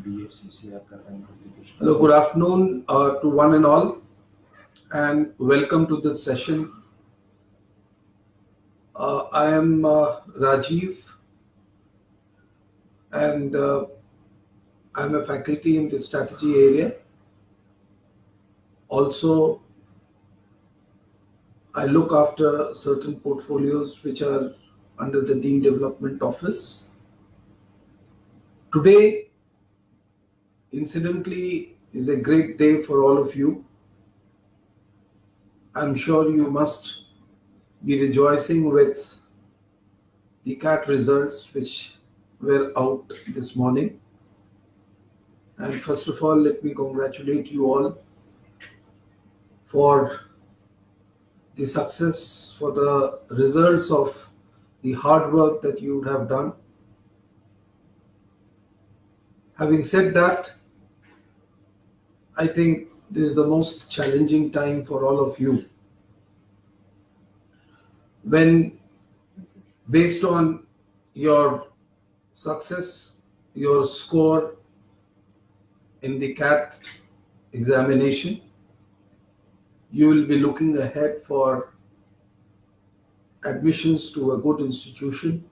Hello, good afternoon to one and all, and welcome to this session. I am Rajiv, and I'm a faculty in the strategy area. Also, I look after certain portfolios which are under the Dean Development Office. Today, incidentally, is a great day for all of you. I'm sure you must be rejoicing with the CAT results which were out this morning. And first of all, let me congratulate you all for the success, for the results of the hard work that you would have done. Having said that, I think this is the most challenging time for all of you. When based on your success, your score in the CAT examination, you will be looking ahead for admissions to a good institution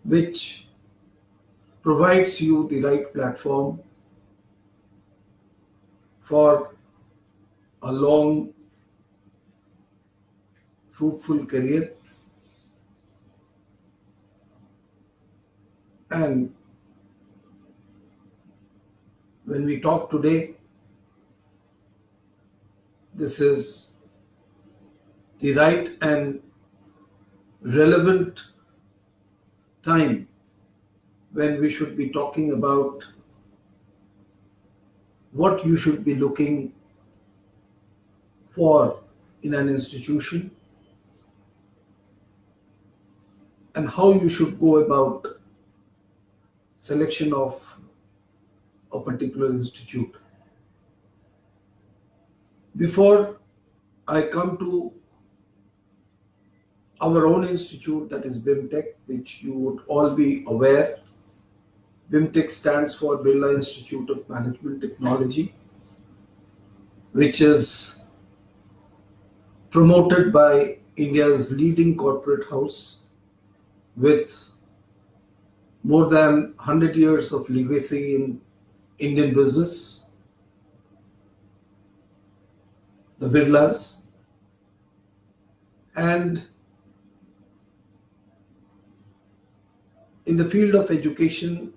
which provides you the right platform for a long, fruitful career. And when we talk today, this is the right and relevant time when we should be talking about what you should be looking for in an institution and how you should go about selection of a particular institute. Before I come to our own institute, that is BIMTECH, which you would all be aware. BIMTECH stands for Birla Institute of Management Technology, which is promoted by India's leading corporate house with more than 100 years of legacy in Indian business, the Birlas. And in the field of education,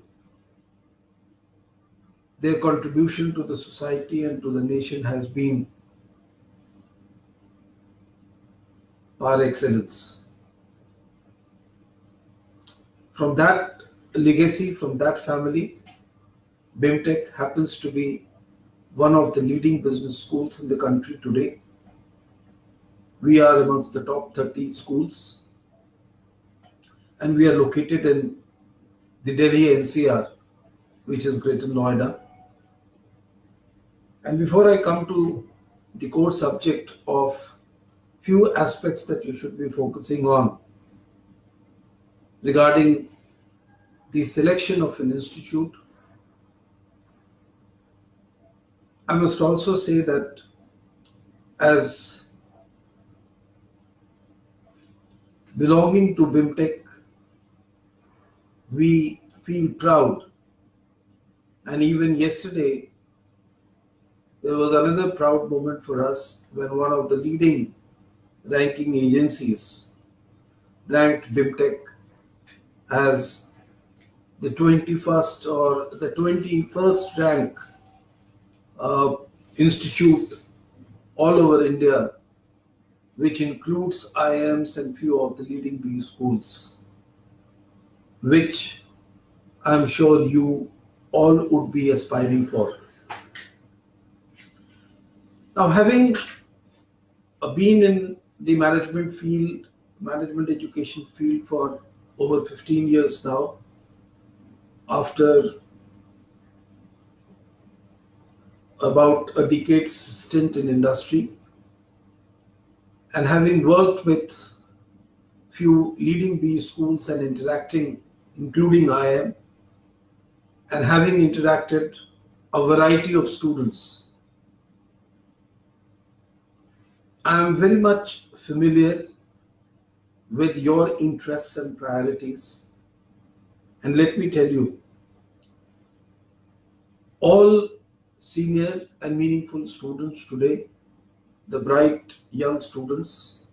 their contribution to the society and to the nation has been par excellence. From that legacy, from that family, BIMTECH happens to be one of the leading business schools in the country today. We are amongst the top 30 schools, and we are located in the Delhi NCR, which is Greater Noida. And before I come to the core subject of few aspects that you should be focusing on regarding the selection of an institute, I must also say that as belonging to BIMTECH, we feel proud. And even yesterday, there was another proud moment for us when one of the leading ranking agencies ranked BIMTECH as the 21st or the 21st rank institute all over India, which includes IIMs and few of the leading B schools, which I'm sure you all would be aspiring for. Now, having been in the management field, management education field for over 15 years now, after about a decade's stint in industry, and having worked with few leading B schools and interacting, including IIM, and having interacted a variety of students, I am very much familiar with your interests and priorities. And let me tell you, all senior and meaningful students today, the bright young students,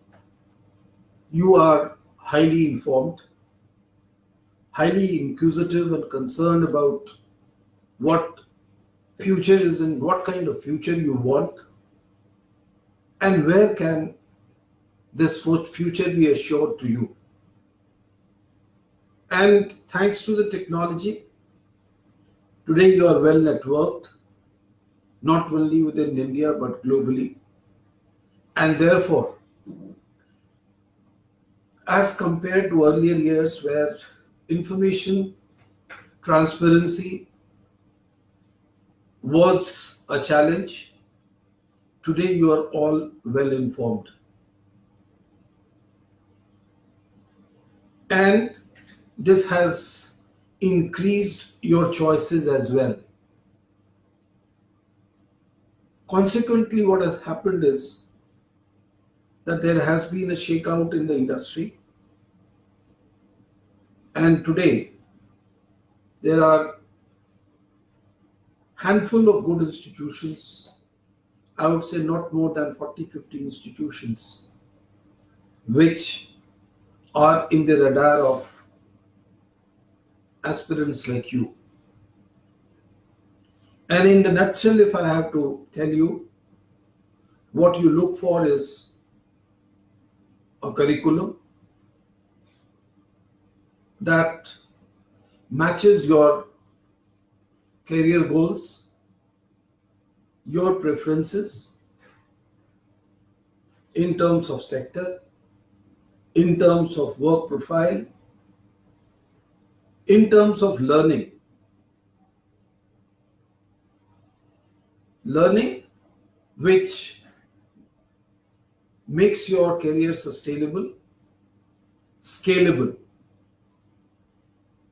you are highly informed, highly inquisitive and concerned about what future is and what kind of future you want, and where can this future be assured to you. And thanks to the technology, today you are well networked, not only within India but globally. And therefore, as compared to earlier years where information transparency was a challenge, today you are all well informed. And this has increased your choices as well. Consequently, what has happened is that there has been a shakeout in the industry, and today there are handful of good institutions. I would say not more than 40-50 institutions which are in the radar of aspirants like you. And in the nutshell, if I have to tell you, what you look for is a curriculum that matches your career goals, your preferences in terms of sector, in terms of work profile, in terms of learning. Learning which makes your career sustainable, scalable,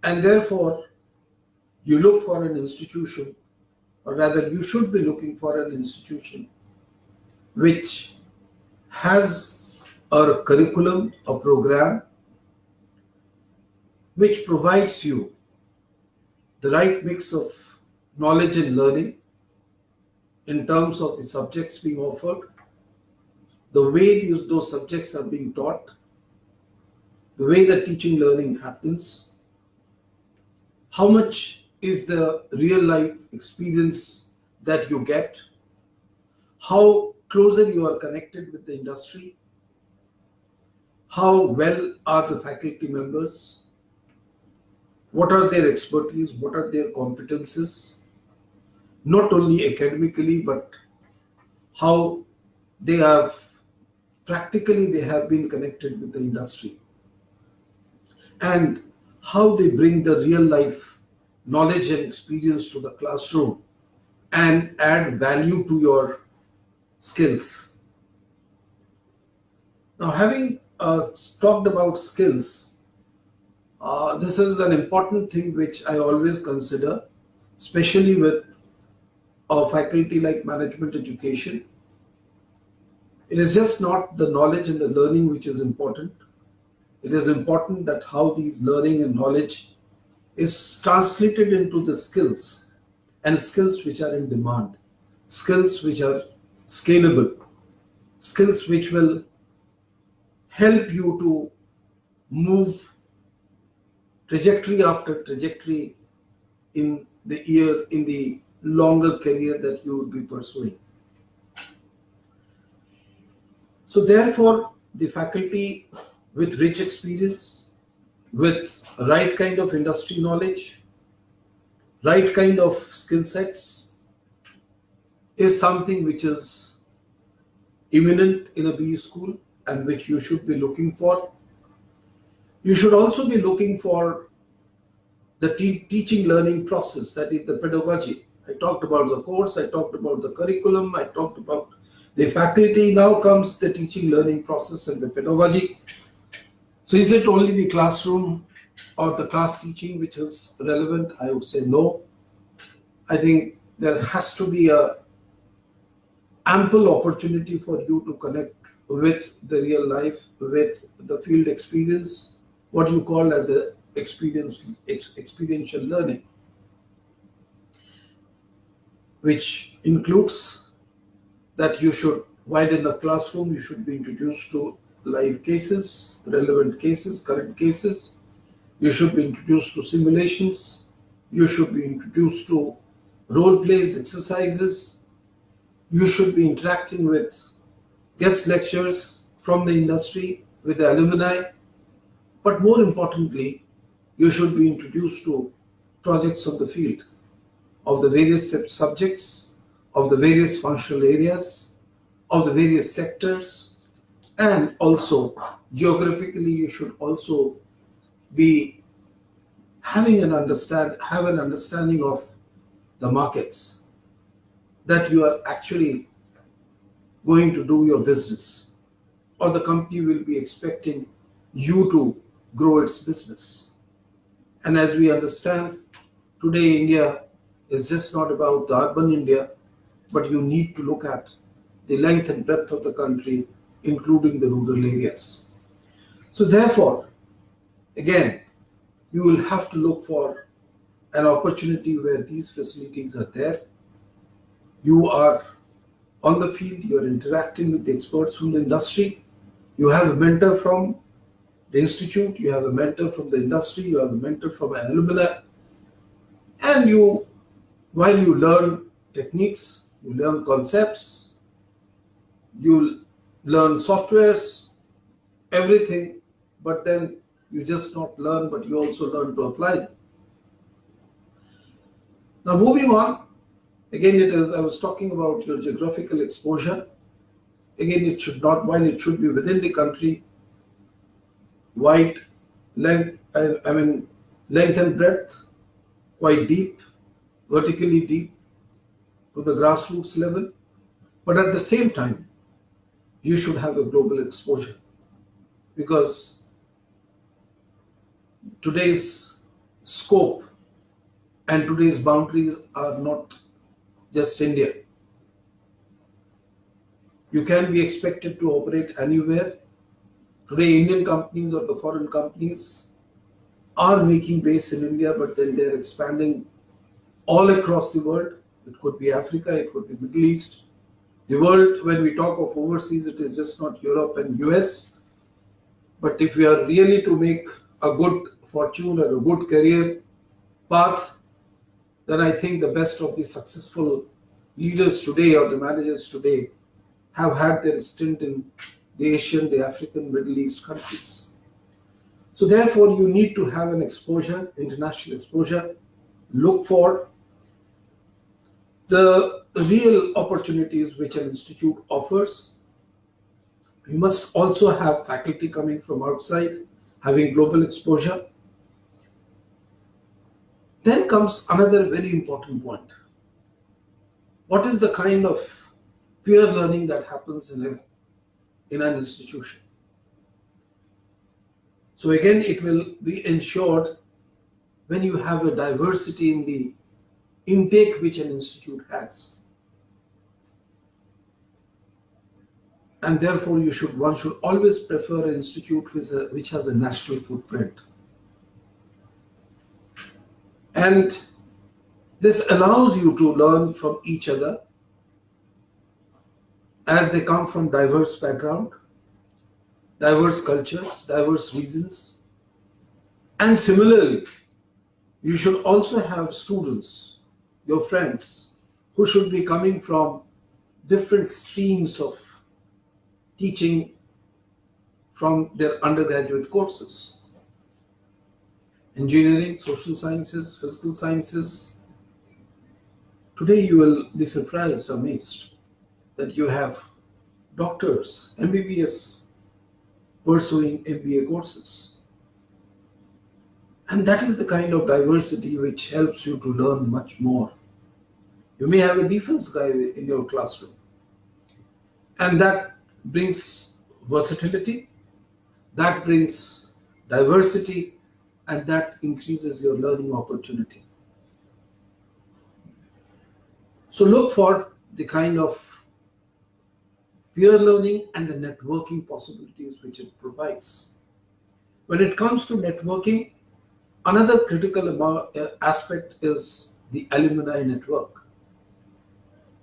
and therefore you look for an institution, or rather you should be looking for an institution which has a curriculum, a program which provides you the right mix of knowledge and learning in terms of the subjects being offered, the way those subjects are being taught, the way the teaching learning happens, how much is the real life experience that you get, how closer you are connected with the industry, how well are the faculty members, what are their expertise, what are their competences, not only academically but how they have practically they have been connected with the industry, and how they bring the real life knowledge and experience to the classroom and add value to your skills. Now, having talked about skills, this is an important thing which I always consider, especially with a faculty like management education. It is just not the knowledge and the learning which is important. It is important that how these learning and knowledge is translated into the skills, and skills which are in demand, skills which are scalable, skills which will help you to move trajectory after trajectory in the longer career that you would be pursuing. So therefore, the faculty with rich experience, with right kind of industry knowledge, right kind of skill sets is something which is imminent in a BE school and which you should be looking for. You should also be looking for the teaching learning process, that is the pedagogy. I talked about the course, I talked about the curriculum, I talked about the faculty. Now comes the teaching learning process and the pedagogy. So is it only the classroom or the class teaching which is relevant? I would say no. I think there has to be a ample opportunity for you to connect with the real life, with the field experience, what you call as a experiential learning, which includes that you should, while in the classroom, you should be introduced to live cases, relevant cases, current cases. You should be introduced to simulations. You should be introduced to role plays, exercises. You should be interacting with guest lecturers from the industry, with the alumni. But more importantly, you should be introduced to projects of the field, of the various subjects, of the various functional areas, of the various sectors, and also geographically, you should also be have an understanding of the markets that you are actually going to do your business, or the company will be expecting you to grow its business. And as we understand, today India is just not about the urban India, but you need to look at the length and breadth of the country, including the rural areas. So, therefore, again, you will have to look for an opportunity where these facilities are there. You are on the field, you are interacting with the experts from the industry, you have a mentor from the institute, you have a mentor from the industry, you have a mentor from an alumni, and you, while you learn techniques, you learn concepts, you learn softwares, everything, but then you just not learn, but you also learn to apply them. Now, moving on, again, it is, I was talking about your geographical exposure. Again, it should not, while it should be within the country, wide, length and breadth, quite deep, vertically deep to the grassroots level, but at the same time, you should have a global exposure, because today's scope and today's boundaries are not just India. You can be expected to operate anywhere. Today, Indian companies or the foreign companies are making base in India, but then they're expanding all across the world. It could be Africa, it could be Middle East. The world, when we talk of overseas, it is just not Europe and US. But if we are really to make a good fortune or a good career path, then I think the best of the successful leaders today or the managers today have had their stint in the Asian, the African, Middle East countries. So therefore, you need to have an exposure, international exposure. Look for the real opportunities which an institute offers. You must also have faculty coming from outside, having global exposure. Then comes another very important point. What is the kind of peer learning that happens in an institution? So again, it will be ensured when you have a diversity in the intake which an institute has. And therefore, one should always prefer an institute which has a national footprint. And this allows you to learn from each other as they come from diverse background, diverse cultures, diverse reasons. And similarly, you should also have students, your friends, who should be coming from different streams of teaching from their undergraduate courses. Engineering, social sciences, physical sciences. Today you will be surprised, amazed, that you have doctors, MBBS, pursuing MBA courses. And that is the kind of diversity which helps you to learn much more. You may have a defense guy in your classroom, and that brings versatility, that brings diversity, and that increases your learning opportunity. So look for the kind of peer learning and the networking possibilities which it provides. When it comes to networking, another critical aspect is the alumni network.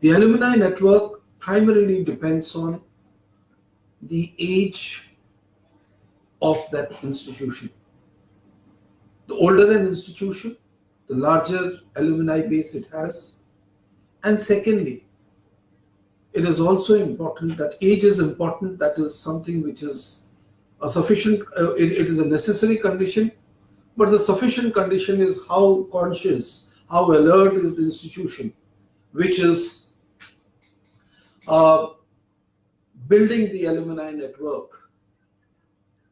The alumni network primarily depends on the age of that institution. The older an institution, the larger alumni base it has. And secondly, it is also important that age is important. That is something which is a sufficient, it is a necessary condition, but the sufficient condition is how conscious, how alert is the institution, which is uh, building the alumni network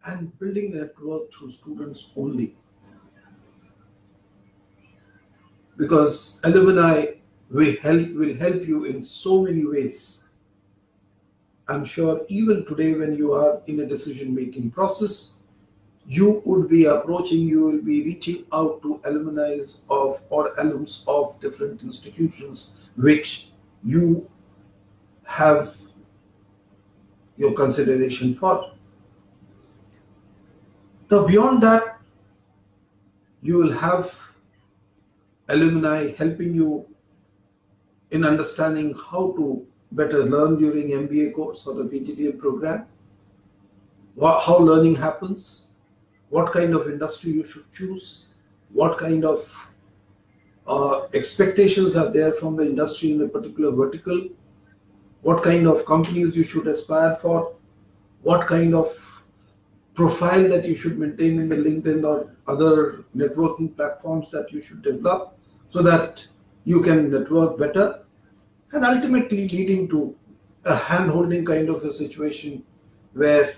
and building the network through students only. Because alumni will help you in so many ways. I'm sure even today, when you are in a decision making process, you would be approaching, you will be reaching out to alumni of or alums of different institutions which you have your consideration for. Now, beyond that, you will have alumni helping you in understanding how to better learn during MBA course or the PGDM program, how learning happens, what kind of industry you should choose, what kind of expectations are there from the industry in a particular vertical, what kind of companies you should aspire for, what kind of profile that you should maintain in the LinkedIn or other networking platforms that you should develop so that you can network better, and ultimately leading to a hand holding kind of a situation where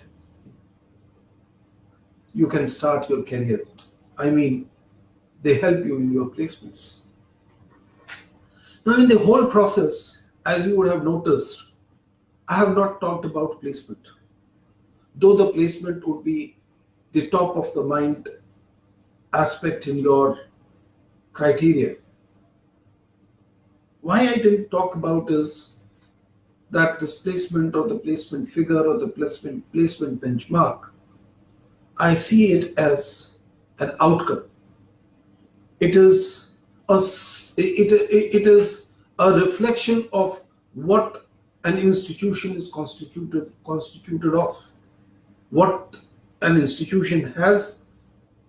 you can start your career. I mean, they help you in your placements. Now, in the whole process, as you would have noticed, I have not talked about placement, though the placement would be the top of the mind aspect in your criteria. Why I didn't talk about is that this placement or the placement figure or the placement benchmark, I see it as an outcome. It is it is a reflection of what an institution is constituted of, what an institution has.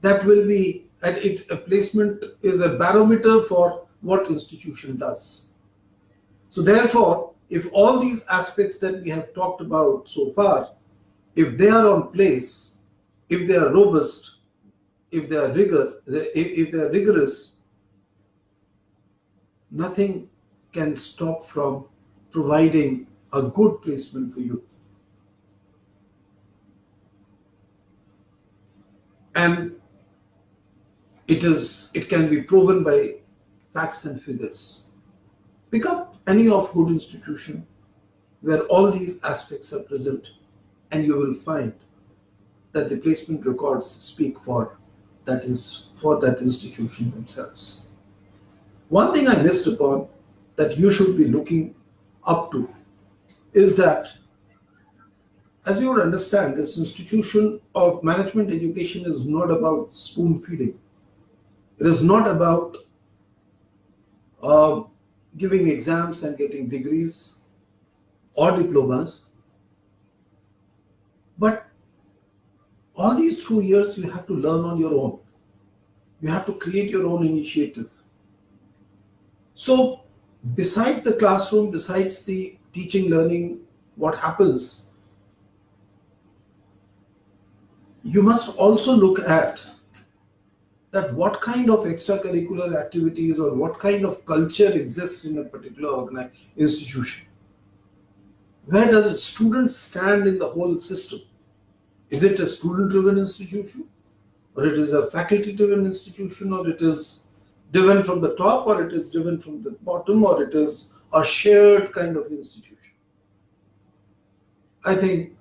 That will be at it. A placement is a barometer for what institution does. So therefore, if all these aspects that we have talked about so far, if they are on place, if they are robust, if they are if they are rigorous, nothing can stop from providing a good placement for you. And it can be proven by facts and figures. Pick up any of good institution where all these aspects are present, and you will find that the placement records speak for that institution themselves. One thing I missed upon that you should be looking up to is that, as you would understand, this institution of management education is not about spoon feeding. It is not about uh, giving exams and getting degrees or diplomas, but all these 2 years you have to learn on your own. You have to create your own initiative. So, besides the classroom, besides the teaching, learning, what happens, you must also look at that what kind of extracurricular activities or what kind of culture exists in a particular institution. Where does a student stand in the whole system? Is it a student-driven institution, or it is a faculty-driven institution, or it is driven from the top, or it is driven from the bottom, or it is a shared kind of institution? I think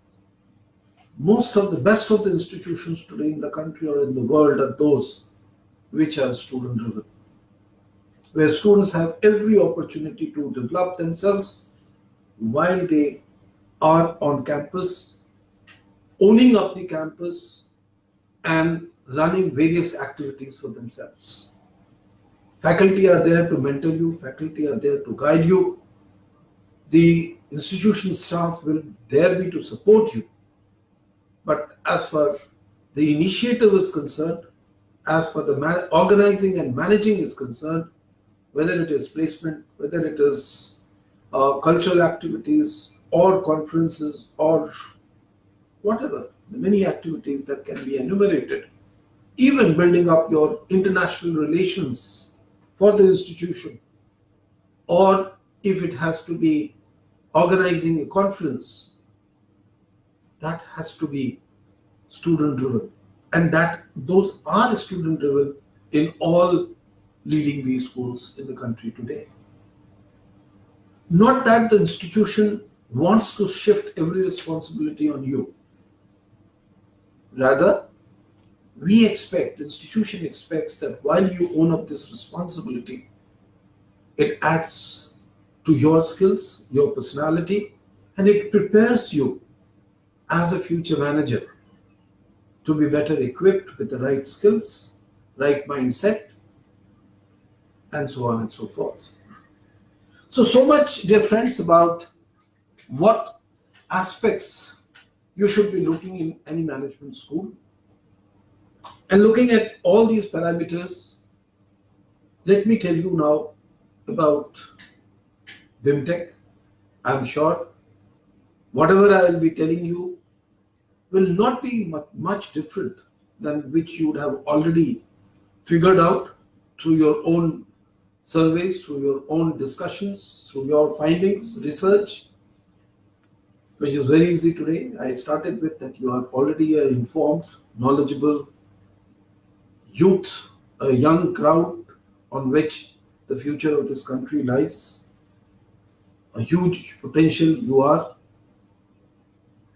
most of the best of the institutions today in the country or in the world are those which are student driven. where students have every opportunity to develop themselves while they are on campus, owning up the campus and running various activities for themselves. Faculty are there to mentor you, faculty are there to guide you, the institution staff will there be to support you. But as far the initiative is concerned, as for the organizing and managing is concerned, whether it is placement, whether it is cultural activities or conferences or whatever, the many activities that can be enumerated, even building up your international relations for the institution, or if it has to be organizing a conference, that has to be student driven, and that those are student driven in all leading B schools in the country today. Not that the institution wants to shift every responsibility on you. Rather, the institution expects that while you own up this responsibility, it adds to your skills, your personality, and it prepares you as a future manager to be better equipped with the right skills, right mindset, and so on and so forth. So much, dear friends, about what aspects you should be looking in any management school. And looking at all these parameters, let me tell you now about BIMTECH. I'm sure whatever I will be telling you will not be much different than which you would have already figured out through your own surveys, through your own discussions, through your findings, research, which is very easy today. I started with that you are already an informed, knowledgeable youth, a young crowd on which the future of this country lies. A huge potential you are.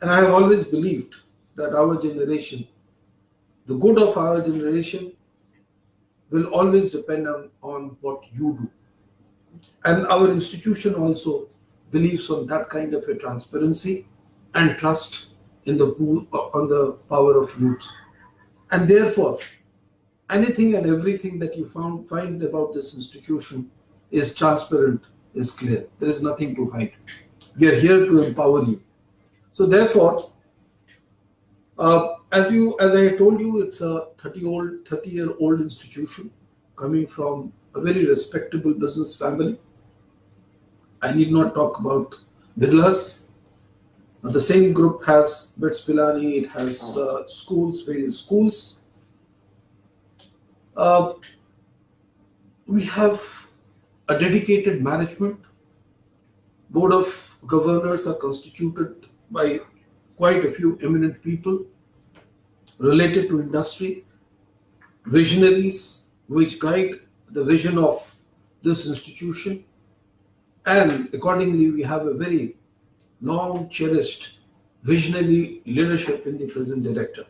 And I have always believed that our generation, the good of our generation, will always depend on what you do. And our institution also believes on that kind of a transparency and trust in the pool, on the power of youth. And therefore, anything and everything that you find about this institution is transparent, is clear. There is nothing to hide. We are here to empower you. So therefore, as I told you, it's a 30-year-old institution coming from a very respectable business family. I need not talk about Birlas. The same group has Bits Pilani, it has schools, various schools. We have a dedicated management. Board of governors are constituted by quite a few eminent people related to industry, visionaries which guide the vision of this institution, and accordingly we have a very long cherished visionary leadership in the present director.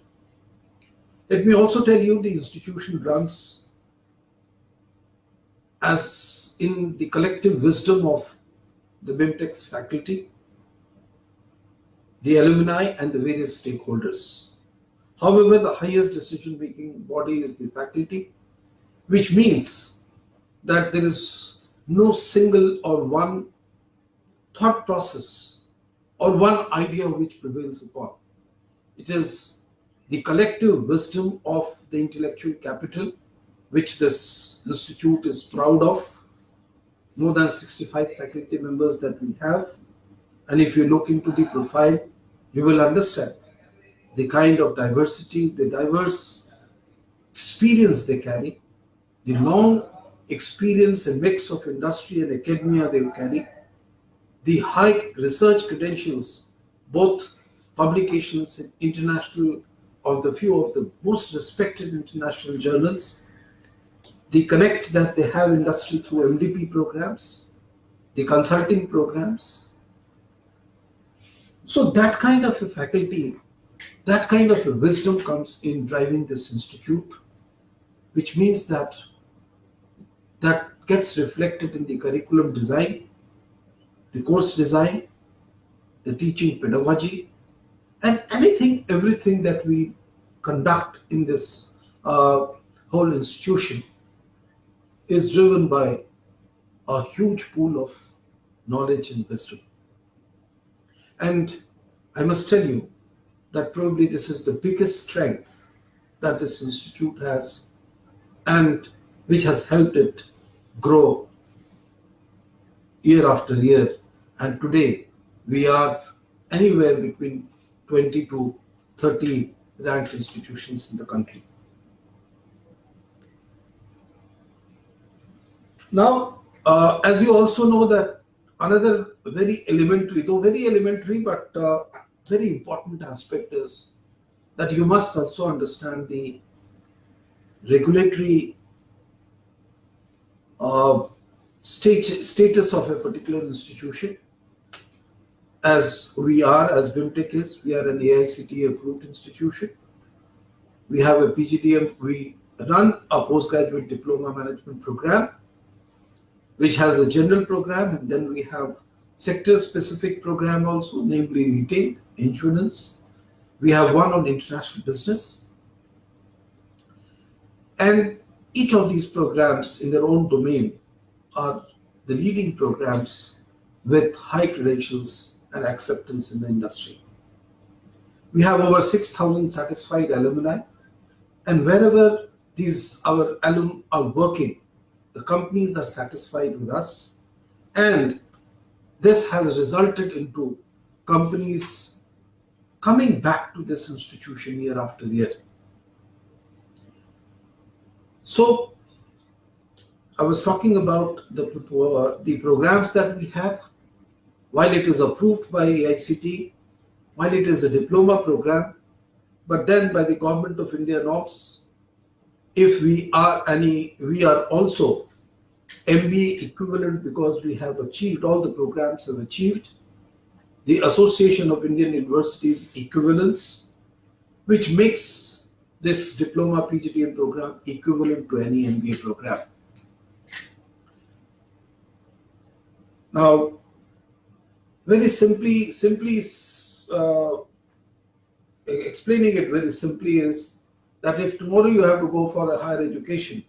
Let me also tell you the institution runs as in the collective wisdom of the BIMTECH's faculty, the alumni and the various stakeholders. However, the highest decision-making body is the faculty, which means that there is no single or one thought process or one idea which prevails upon. It is the collective wisdom of the intellectual capital which this institute is proud of. More than 65 faculty members that we have, and if you look into the profile, you will understand the kind of diversity, the diverse experience they carry, the long experience and mix of industry and academia they carry, the high research credentials, both publications in international or the few of the most respected international journals, the connect that they have industry through MDP programs, the consulting programs. So that kind of a faculty, that kind of a wisdom comes in driving this institute, which means that gets reflected in the curriculum design, the course design, the teaching pedagogy, and everything that we conduct in this whole institution is driven by a huge pool of knowledge and wisdom. And I must tell you that probably this is the biggest strength that this institute has, and which has helped it grow year after year. And today we are anywhere between 20 to 30 ranked institutions in the country. Now, as you also know, that another very elementary, though very elementary, but very important aspect is that you must also understand the regulatory status of a particular institution. As BIMTECH is, we are an AICTE approved institution. We have a PGDM, we run a postgraduate diploma management program, which has a general program, and then we have sector specific program also, namely retail, insurance. We have one on international business. And each of these programs in their own domain are the leading programs with high credentials and acceptance in the industry. We have over 6,000 satisfied alumni, and wherever our alumni are working, the companies are satisfied with us, and this has resulted into companies coming back to this institution year after year. So I was talking about the programs that we have. While it is approved by AICTE, while it is a diploma program, but then by the Government of India norms, if we are also MBA equivalent, because we have achieved, all the programs have achieved the Association of Indian Universities equivalence, which makes this diploma PGDM program equivalent to any MBA program. Now, very simply explaining it very simply is that if tomorrow you have to go for a higher education,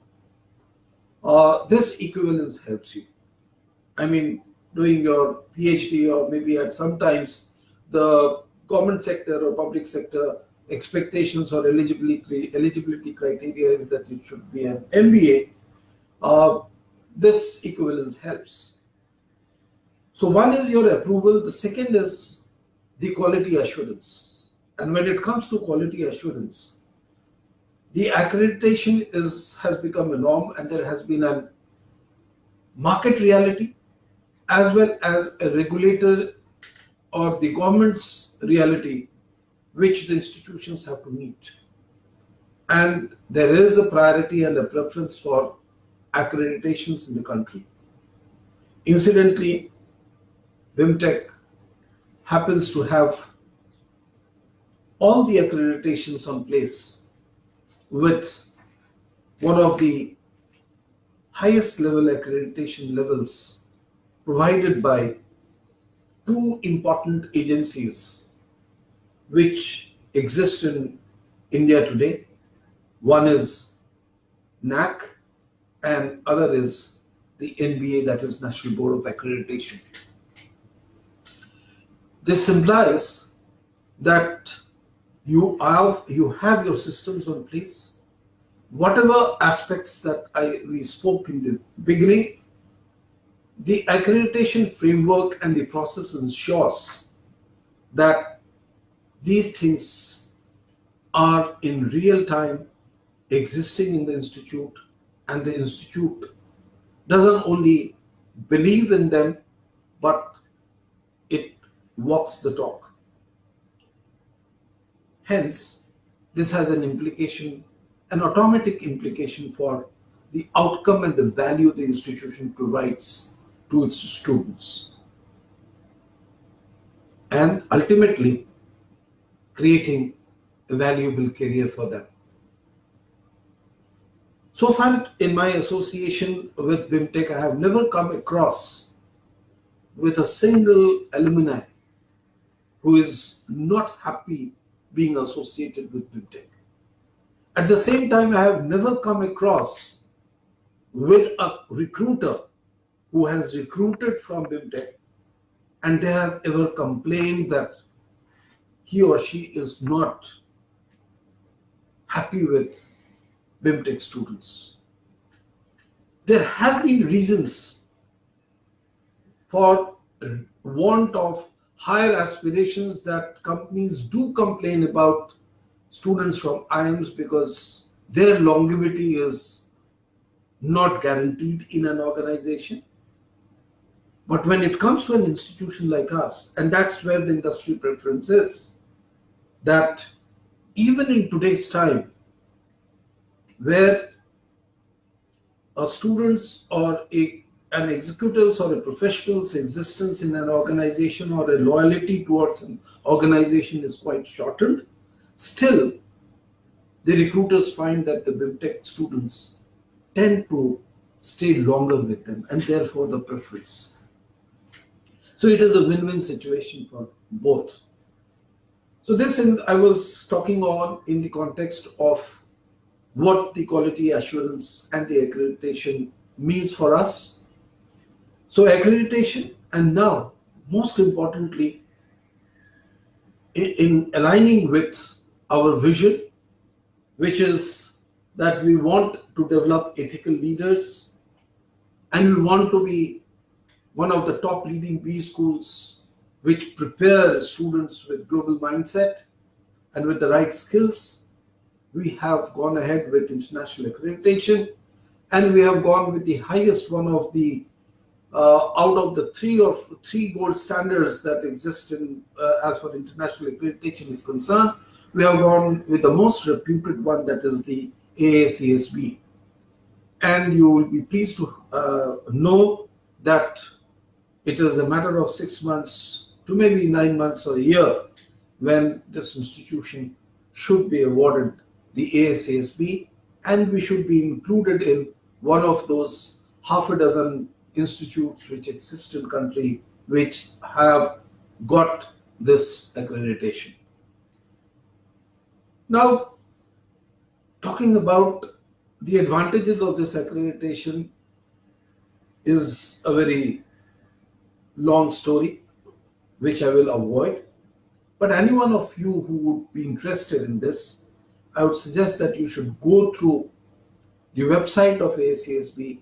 this equivalence helps you. I mean, doing your PhD, or maybe at sometimes the government sector or public sector expectations or eligibility criteria is that you should be an MBA. This equivalence helps. So one is your approval, the second is the quality assurance. And when it comes to quality assurance, the accreditation has become a norm, and there has been a market reality as well as a regulator or the government's reality, which the institutions have to meet. And there is a priority and a preference for accreditations in the country. Incidentally, BIMTECH happens to have all the accreditations on place, with one of the highest level accreditation levels provided by two important agencies which exist in India today. One is NAC and other is the NBA, that is National Board of Accreditation. This implies that you have your systems on place. Whatever aspects that we spoke in the beginning, the accreditation framework and the process ensures that these things are in real time existing in the institute, and the institute doesn't only believe in them, but it walks the talk. Hence, this has an implication, an automatic implication for the outcome and the value the institution provides to its students, and ultimately creating a valuable career for them. So far in my association with BIMTECH, I have never come across with a single alumni who is not happy being associated with BIMTECH. At the same time, I have never come across with a recruiter who has recruited from BIMTECH and they have ever complained that he or she is not happy with BIMTECH students. There have been reasons for want of higher aspirations that companies do complain about students from IIMs because their longevity is not guaranteed in an organization. But when it comes to an institution like us, and that's where the industry preference is, that even in today's time, where a student's or an executive's or a professional's existence in an organization or a loyalty towards an organization is quite shortened, still the recruiters find that the BIMTECH students tend to stay longer with them and therefore the preference. So it is a win-win situation for both. So I was talking on in the context of what the quality assurance and the accreditation means for us. So accreditation, and now most importantly, in aligning with our vision, which is that we want to develop ethical leaders and we want to be one of the top leading B schools which prepare students with global mindset and with the right skills. We have gone ahead with international accreditation, and we have gone with the highest one of the out of the three gold standards that exist in as far international accreditation is concerned. We have gone with the most reputed one, that is the AACSB, and you will be pleased to know that it is a matter of 6 months to maybe 9 months or a year when this institution should be awarded the ASASB, and we should be included in one of those half a dozen institutes which exist in country which have got this accreditation. Now, talking about the advantages of this accreditation is a very long story which I will avoid, but any one of you who would be interested in this, I would suggest that you should go through the website of ACSB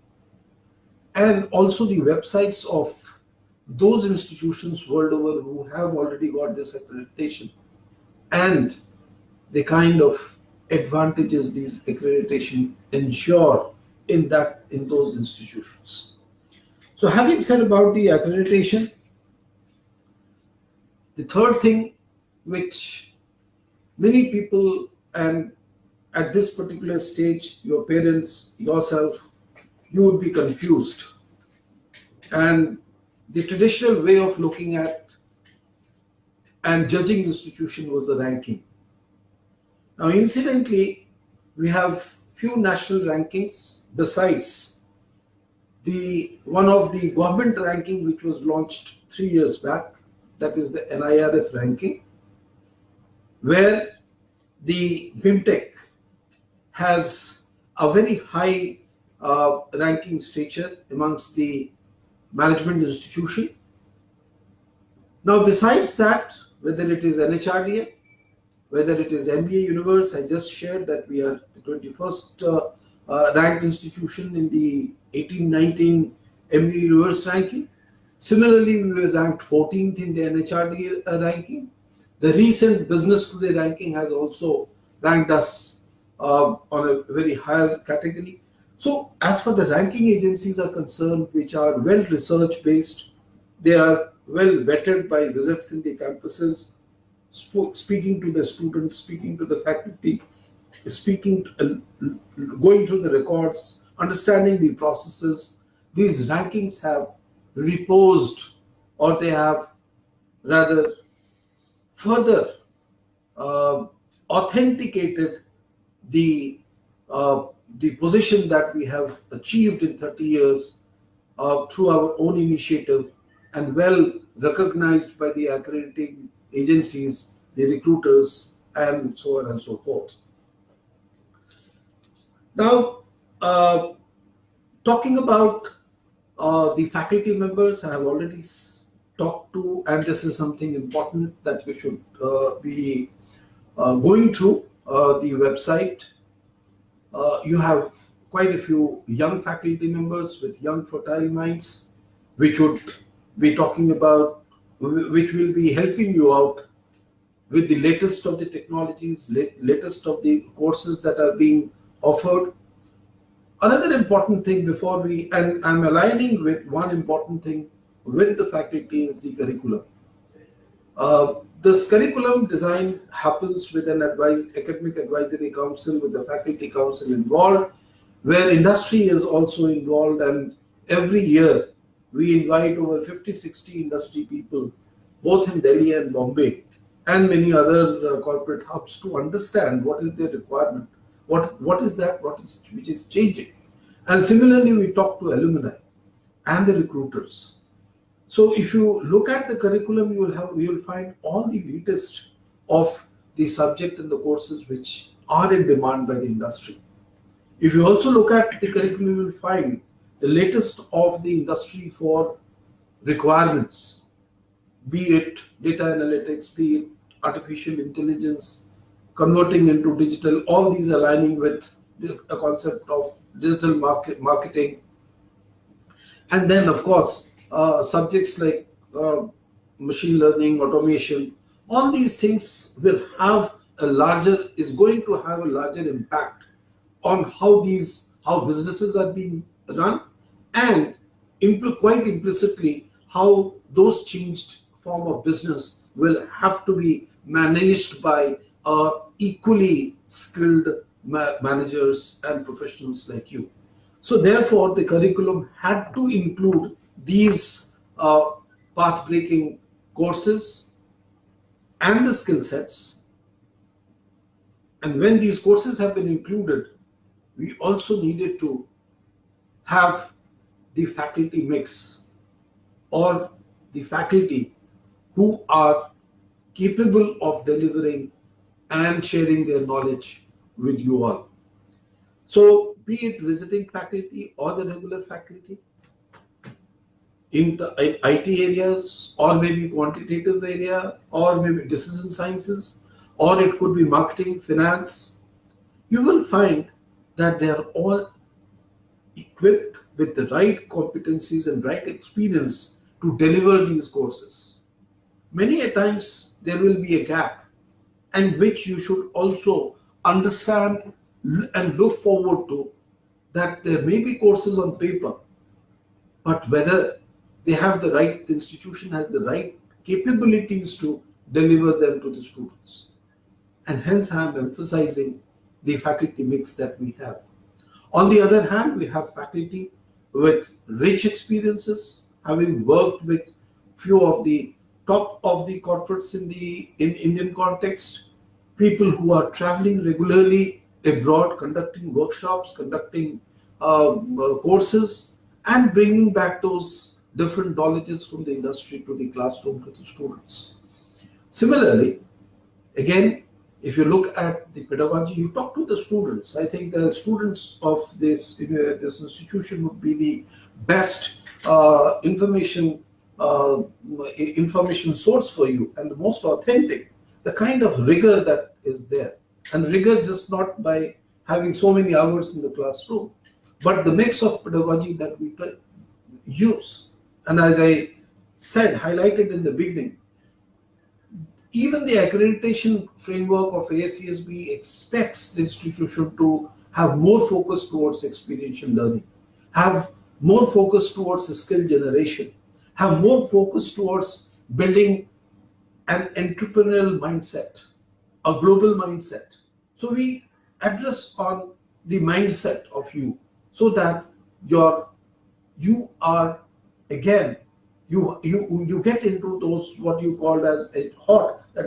and also the websites of those institutions world over who have already got this accreditation and the kind of advantages these accreditation ensure in those institutions. So having said about the accreditation, the third thing which many people, and at this particular stage, your parents, yourself, you would be confused. And the traditional way of looking at and judging institution was the ranking. Now, incidentally, we have few national rankings besides the one of the government ranking which was launched 3 years back, that is the NIRF ranking, where the BIMTECH has a very high ranking stature amongst the management institution. Now, besides that, whether it is NHRDA, whether it is MBA Universe, I just shared that we are the 21st ranked institution in the 18-19 MBA Universe ranking. Similarly, we were ranked 14th in the NHRDA ranking. The recent Business Today ranking has also ranked us on a very higher category. So, as far the ranking agencies are concerned, which are well research based, they are well vetted by visits in the campuses, speaking to the students, speaking to the faculty, going through the records, understanding the processes. These rankings have reposed, or they have rather further authenticated the the position that we have achieved in 30 years through our own initiative and well recognized by the accrediting agencies, the recruiters, and so on and so forth. Now, talking about the faculty members, I have already talked to, and this is something important that you should be going through the website. You have quite a few young faculty members with young fertile minds, which would be talking about, which will be helping you out with the latest of the technologies, latest of the courses that are being offered. Another important thing before and I'm aligning with one important thing with the faculty is the curriculum. This curriculum design happens with an academic advisory council, with the faculty council involved, where industry is also involved, and every year we invite over 50-60 industry people, both in Delhi and Bombay, and many other corporate hubs, to understand what is their requirement, what is that, which is changing. And similarly, we talk to alumni and the recruiters. So if you look at the curriculum, you will find all the latest of the subject and the courses which are in demand by the industry. If you also look at the curriculum, you will find the latest of the industry for requirements, be it data analytics, be it artificial intelligence, converting into digital, all these aligning with the concept of digital marketing. And then, of course, subjects like machine learning, automation, all these things is going to have a larger impact on how businesses are being run, and quite implicitly how those changed form of business will have to be managed by equally skilled managers and professionals like you. So therefore, the curriculum had to include these path-breaking courses and the skill sets. And when these courses have been included, we also needed to have the faculty mix, or the faculty who are capable of delivering and sharing their knowledge with you all. So be it visiting faculty or the regular faculty in the IT areas, or maybe quantitative area, or maybe decision sciences, or it could be marketing, finance, you will find that they are all equipped with the right competencies and right experience to deliver these courses. Many a times there will be a gap, and which you should also understand and look forward to, that there may be courses on paper, but whether they have the institution has the right capabilities to deliver them to the students. And hence I am emphasizing the faculty mix that we have. On the other hand, we have faculty with rich experiences, having worked with few of the top of the corporates in Indian context, people who are traveling regularly abroad, conducting workshops, conducting courses, and bringing back those different knowledges from the industry to the classroom, to the students. Similarly, again, if you look at the pedagogy, you talk to the students. I think the students of this institution would be the best information source for you, and the most authentic, the kind of rigor that is there. And rigor just not by having so many hours in the classroom, but the mix of pedagogy that we use. And as I said, highlighted in the beginning, even the accreditation framework of ASCSB expects the institution to have more focus towards experiential learning, have more focus towards skill generation, have more focus towards building an entrepreneurial mindset, a global mindset. So we address on the mindset of you, so that you are again, you get into those what you called as a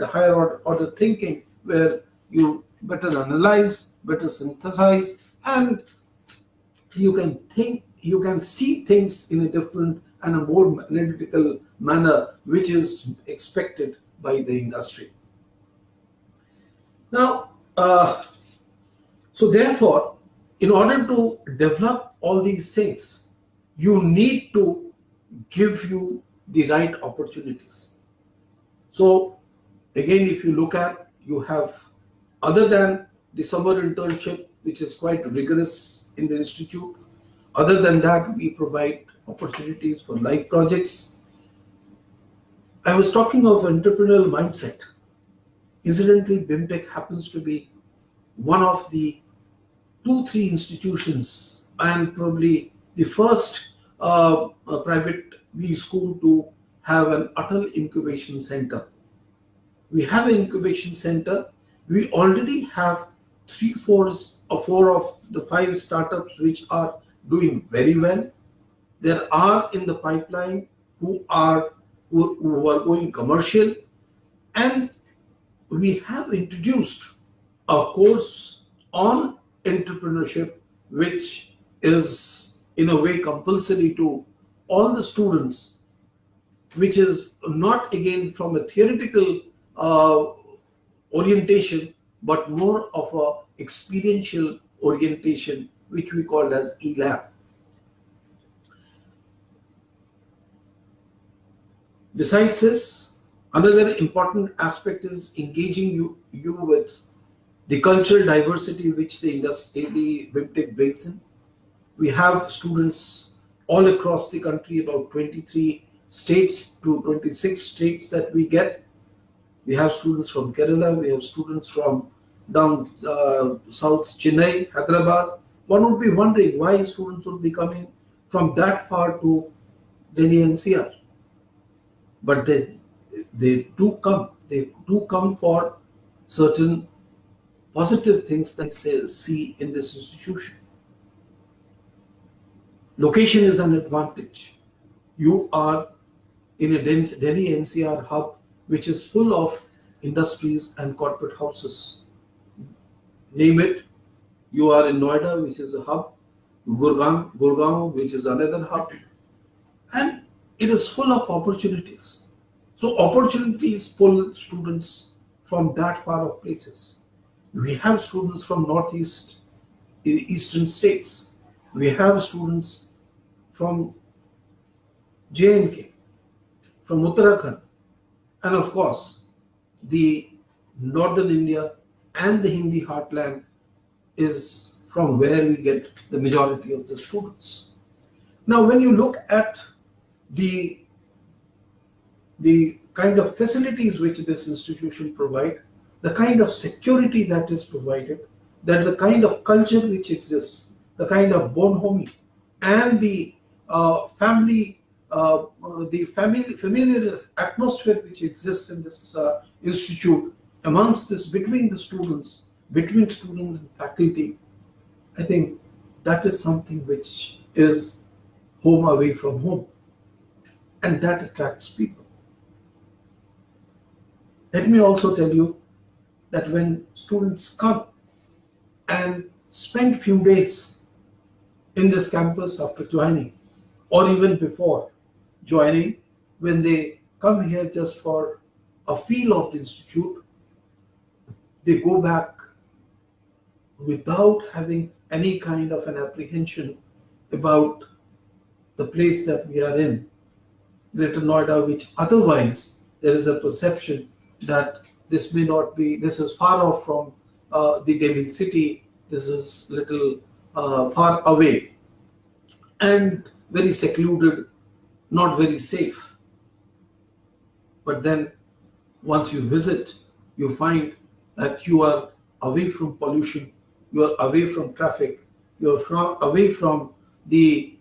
higher order thinking, where you better analyze, better synthesize, and you can think, you can see things in a different and a more analytical manner, which is expected by the industry. Now, so therefore, in order to develop all these things, you need to give you the right opportunities. So again, if you look at, you have, other than the summer internship, which is quite rigorous in the institute, other than that, we provide opportunities for live projects. I was talking of entrepreneurial mindset. Incidentally, BIMTECH happens to be one of the 2, 3 institutions, and probably the first private B school to have an Atal incubation center. We have an incubation center. We already have 4 of the 5 startups which are doing very well. There are in the pipeline who are going commercial, and we have introduced a course on entrepreneurship, which is in a way compulsory to all the students, which is not again from a theoretical orientation, but more of a experiential orientation, which we call as E-Lab. Besides this, another important aspect is engaging you with the cultural diversity which the industry, the BIMTECH brings in. We have students all across the country, about 23 states to 26 states that we get. We have students from Kerala, we have students from down south, Chennai, Hyderabad. One would be wondering why students would be coming from that far to Delhi NCR. But they do come. They do come for certain positive things that they see in this institution. Location is an advantage. You are in a dense Delhi NCR hub, which is full of industries and corporate houses. Name it. You are in Noida, which is a hub, Gurgaon, which is another hub, and it is full of opportunities. So opportunities pull students from that far of places. We have students from northeast, eastern states. We have students from J&K, from Uttarakhand, and of course, the northern India and the Hindi heartland is from where we get the majority of the students. Now, when you look at the kind of facilities which this institution provide, the kind of security that is provided, that the kind of culture which exists, the kind of bonhomie, and the familiar atmosphere which exists in this institute amongst this, between the students, between student and faculty, I think that is something which is home away from home, and that attracts people. Let me also tell you that when students come and spend few days in this campus after joining, or even before joining, when they come here just for a feel of the institute, they go back without having any kind of an apprehension about the place that we are in, Greater Noida, which otherwise there is a perception that this may not be, this is far off from the Delhi city, this is little far away and very secluded, not very safe. But then once you visit, you find that you are away from pollution, you are away from traffic, you are away from the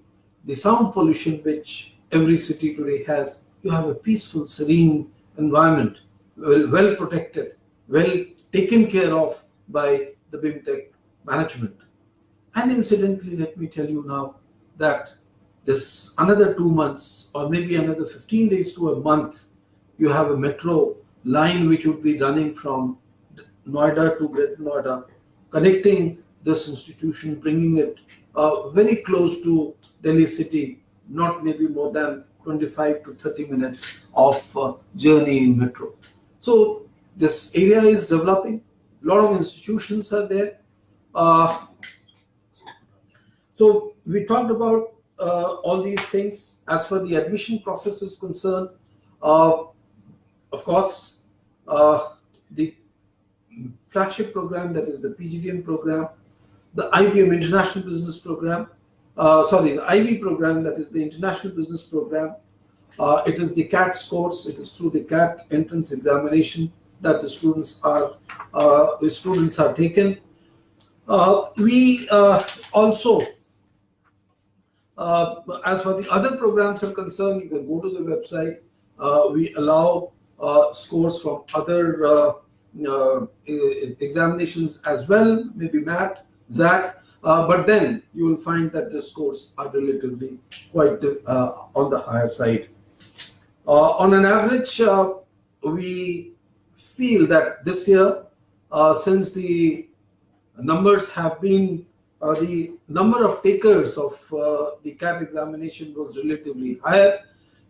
sound pollution which every city today has. You have a peaceful, serene environment, well protected, well taken care of by the BIMTECH management. And incidentally, let me tell you now that this another 2 months or maybe another 15 days to a month, you have a metro line which would be running from Noida to Greater Noida, connecting this institution, bringing it very close to Delhi city, not maybe more than 25 to 30 minutes of journey in metro. So this area is developing. A lot of institutions are there. Uh, so we talked about all these things. As for the admission process is concerned, uh, of course, the flagship program, that is the PGDM program, the IBM International Business Program, the IB program, that is the International Business Program. It is the CAT scores. It is through the CAT entrance examination that the students are taken. We also, as for the other programs are concerned, you can go to the website. We allow scores from other examinations as well, maybe MAT, ZAT, but then you will find that the scores are relatively quite on the higher side. On an average, we feel that this year, since the numbers have been, the number of takers of the CAT examination was relatively higher.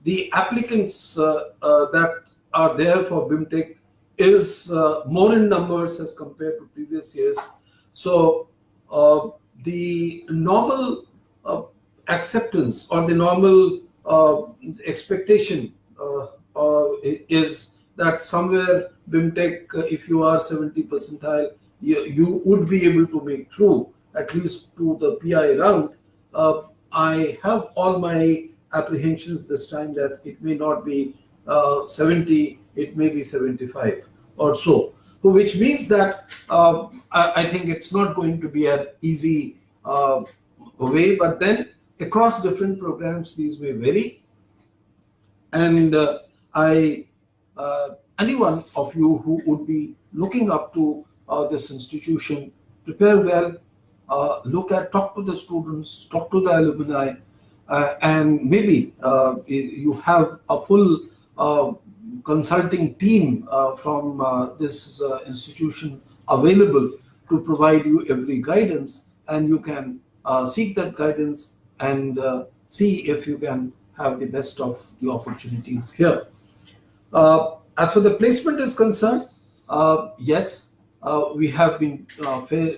The applicants that are there for BIMTECH is more in numbers as compared to previous years. So the normal acceptance or the normal expectation is that somewhere BIMTECH, if you are 70 percentile, you would be able to make through at least to the PI round. I have all my apprehensions this time that it may not be 70, it may be 75 or so. Which means that I think it's not going to be an easy way, but then across different programs these may vary. And anyone of you who would be looking up to this institution, prepare well, talk to the students, talk to the alumni, and maybe you have a full consulting team from this institution available to provide you every guidance, and you can seek that guidance and see if you can have the best of the opportunities here. As for the placement is concerned, yes, we have been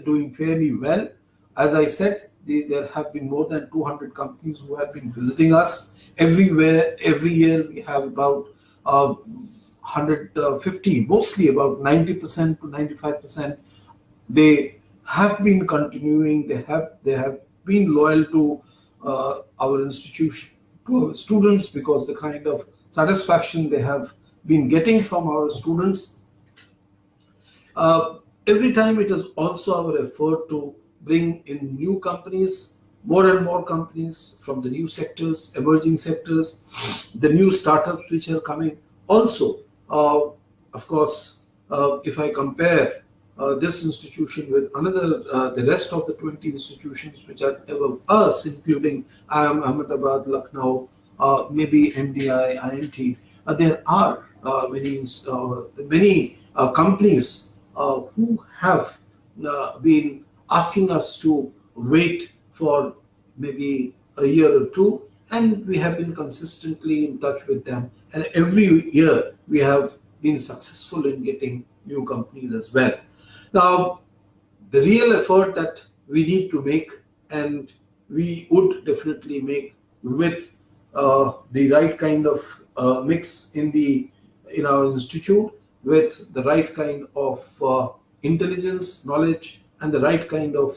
doing fairly well. As I said, there have been more than 200 companies who have been visiting us everywhere. Every year we have about 150, mostly about 90% to 95%. They have been continuing. They have been loyal to our institution, to our students, because the kind of satisfaction they have been getting from our students. Every time it is also our effort to bring in new companies, more and more companies from the new sectors, emerging sectors, the new startups which are coming. Also, of course, if I compare this institution with the rest of the 20 institutions which are above us, including IIM Ahmedabad, Lucknow, maybe MDI, IMT, there are many companies who have been asking us to wait for maybe a year or two, and we have been consistently in touch with them, and every year we have been successful in getting new companies as well. Now, the real effort that we need to make, and we would definitely make with the right kind of mix in our institute, with the right kind of intelligence, knowledge, and the right kind of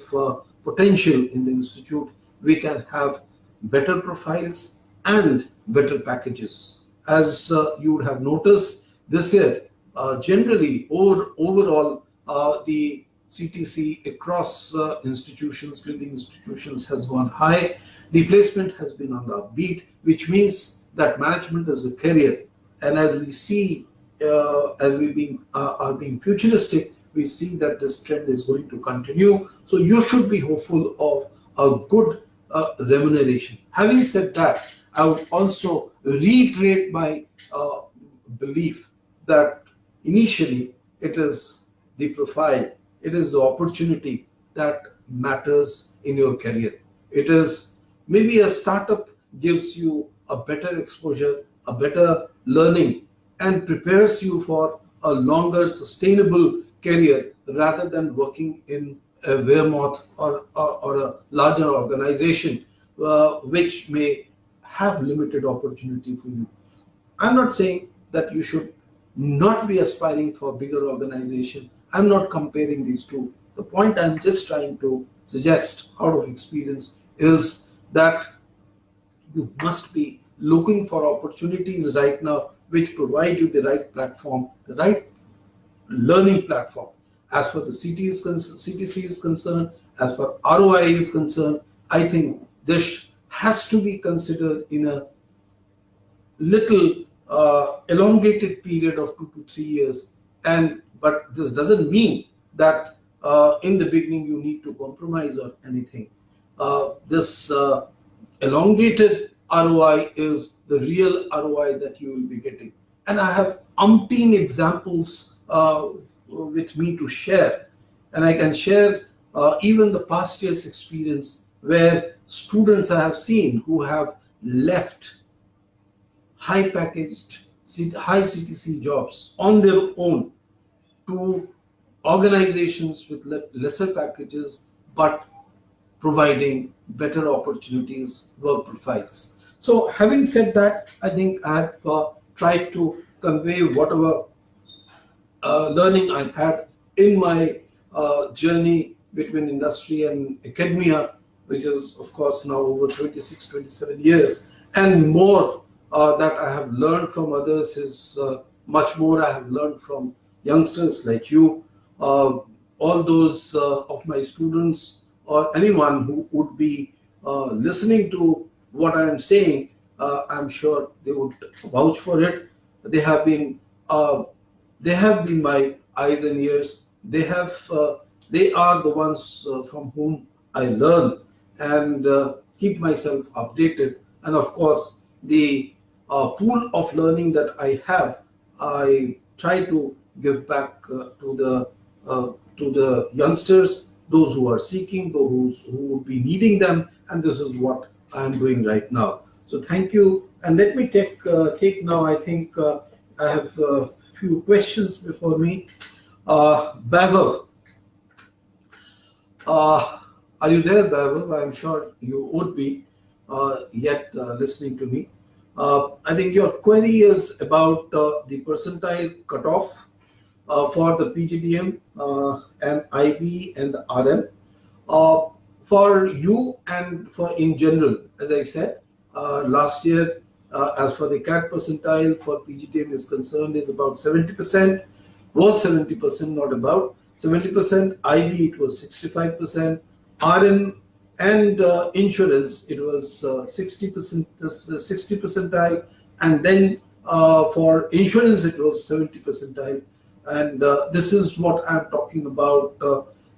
potential in the institute, we can have better profiles and better packages. As you would have noticed this year, generally overall the CTC across institutions, leading institutions, has gone high. The placement has been on the upbeat, which means that management is a career. And as we see, as we are being futuristic, we see that this trend is going to continue. So you should be hopeful of a good remuneration. Having said that, I would also reiterate my belief that initially it is the profile, it is the opportunity that matters in your career. It is maybe a startup gives you a better exposure, a better learning, and prepares you for a longer sustainable career rather than working in a Wehrmacht or a larger organization which may have limited opportunity for you. I'm not saying that you should not be aspiring for bigger organization. I'm not comparing these two. The point I'm just trying to suggest out of experience is that you must be looking for opportunities right now which provide you the right platform, the right learning platform. As for the CTC is concerned, as for ROI is concerned, I think this has to be considered in a little elongated period of 2 to 3 years. And but this doesn't mean that in the beginning you need to compromise or anything. This elongated ROI is the real ROI that you will be getting. And I have umpteen examples with me to share, and I can share even the past year's experience where students I have seen who have left high packaged, high CTC jobs on their own to organizations with lesser packages but providing better opportunities, work profiles. So, having said that, I think I have tried to convey whatever learning I had in my journey between industry and academia, which is, of course, now over 26, 27 years, and more that I have learned from others is much more I have learned from youngsters like you, all those of my students or anyone who would be listening to what I am saying. I'm sure they would vouch for it. They have been my eyes and ears. They are the ones from whom I learn and keep myself updated. And of course, the pool of learning that I have, I try to give back to the youngsters, those who are seeking, those who would be needing them, and this is what I am doing right now. So thank you, and let me take now. I think I have a few questions before me. Bavel, are you there, Bavel? I'm sure you would be yet listening to me. I think your query is about the percentile cutoff for the PGDM and IB and the RM. For you and for in general, as I said, last year, as for the CAT percentile for PGDM is concerned, is about 70%, was 70%, not about 70%. IB, it was 65%. RM and insurance, it was 60%, 60 percentile, and then for insurance, it was 70 percentile. And this is what I'm talking about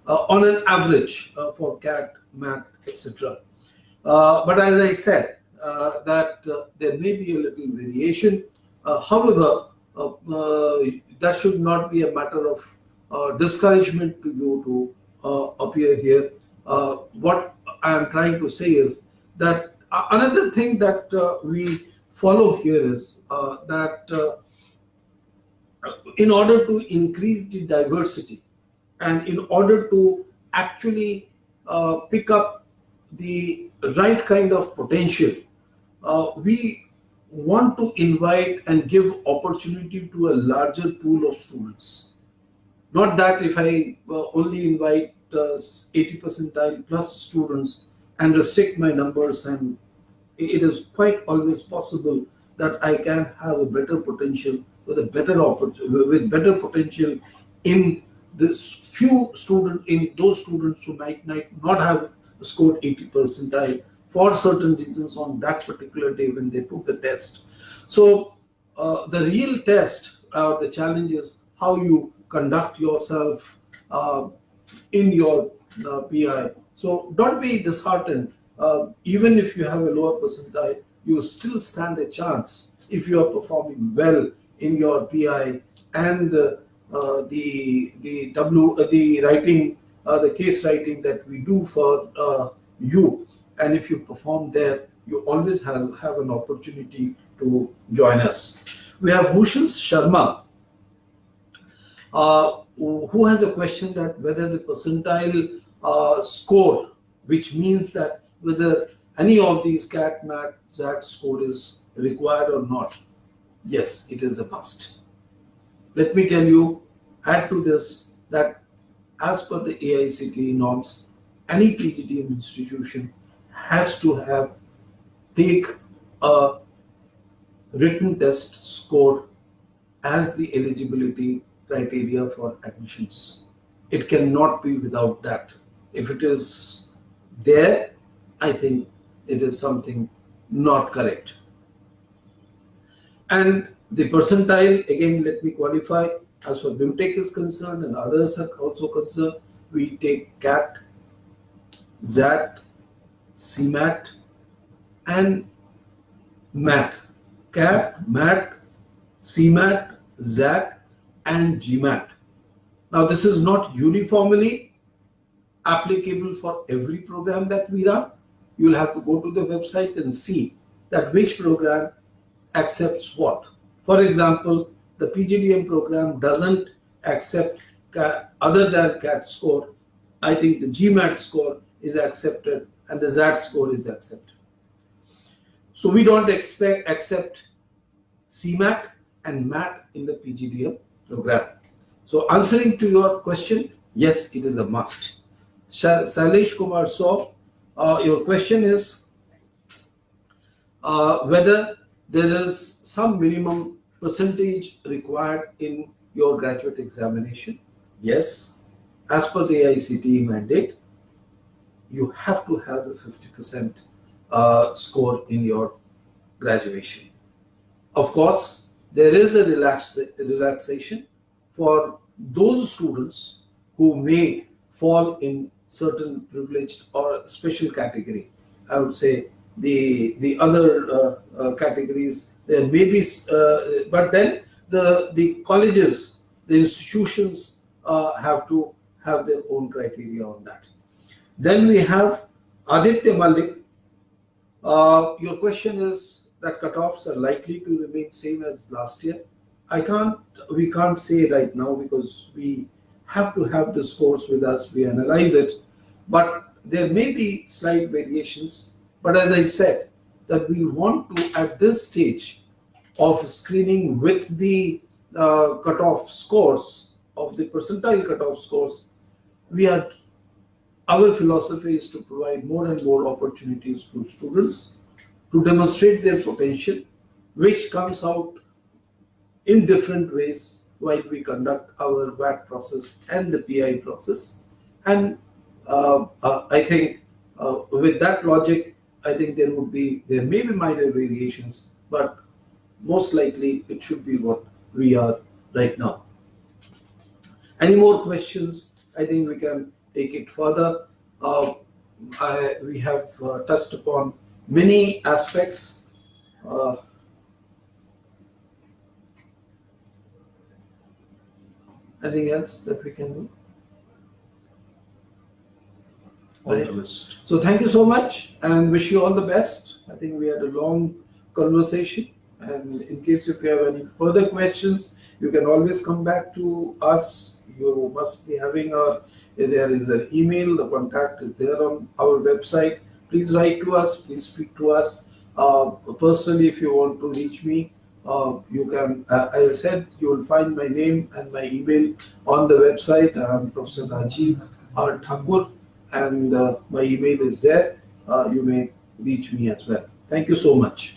on an average for CAT, MAT, etc. But as I said, that there may be a little variation. However, that should not be a matter of discouragement to you to appear here. What I am trying to say is that another thing that we follow here is that in order to increase the diversity and in order to actually pick up the right kind of potential, we want to invite and give opportunity to a larger pool of students. Not that if I only invite 80 percentile plus students and restrict my numbers, and it is quite always possible that I can have a better potential with a better opportunity, with better potential in this few student, in those students who might not have scored 80 percentile for certain reasons on that particular day when they took the test. So the real test, the challenge is how you conduct yourself in your PI. So don't be disheartened. Even if you have a lower percentile, you still stand a chance if you are performing well in your PI and the writing, the case writing that we do for you. and if you perform there, you always have an opportunity to join us. We have Bhushan Sharma, who has a question that whether the percentile score, which means that whether any of these CAT, MAT, ZAT score is required or not. Yes, it is a must. Let me tell you, add to this that as per the AICTE norms, any PGDM institution has to take a written test score as the eligibility criteria for admissions. It cannot be without that. If it is there, I think it is something not correct. And the percentile, again, let me qualify, as far BIMTECH is concerned and others are also concerned, we take CAT, ZAT, CMAT, and MAT. CAT, MAT, CMAT, ZAT, and GMAT. Now, this is not uniformly applicable for every program that we run. You'll have to go to the website and see that which program accepts what. For example, the PGDM program doesn't accept other than CAT score. I think the GMAT score is accepted and the ZAT score is accepted. So we don't accept CMAT and MAT in the PGDM program. So answering to your question, yes, it is a must. Sailesh Kumar Saw, your question is whether there is some minimum percentage required in your graduate examination. Yes, as per the AICTE mandate, you have to have a 50% score in your graduation. Of course, there is a relaxation for those students who may fall in certain privileged or special category. I would say the other categories, there may be, but then the colleges, the institutions have to have their own criteria on that. Then we have Aditya Malik. Your question is that cutoffs are likely to remain same as last year. We can't say right now because we have to have the scores with us, we analyze it, but there may be slight variations. But as I said, that we want to, at this stage of screening with the cutoff scores, of the percentile cutoff scores, our philosophy is to provide more and more opportunities to students to demonstrate their potential, which comes out in different ways while we conduct our VAT process and the PI process. And I think with that logic, I think there may be minor variations, but most likely it should be what we are right now. Any more questions? I think we can take it further. We have touched upon many aspects. Anything else that we can do? Right. So thank you so much and wish you all the best. I think we had a long conversation, and in case if you have any further questions, you can always come back to us. You must be having there is an email, the contact is there on our website. Please write to us, please speak to us. Personally, if you want to reach me, you can, as I said, you will find my name and my email on the website. I'm Professor Rajiv R. Thakur, and my email is there. You may reach me as well. Thank you so much.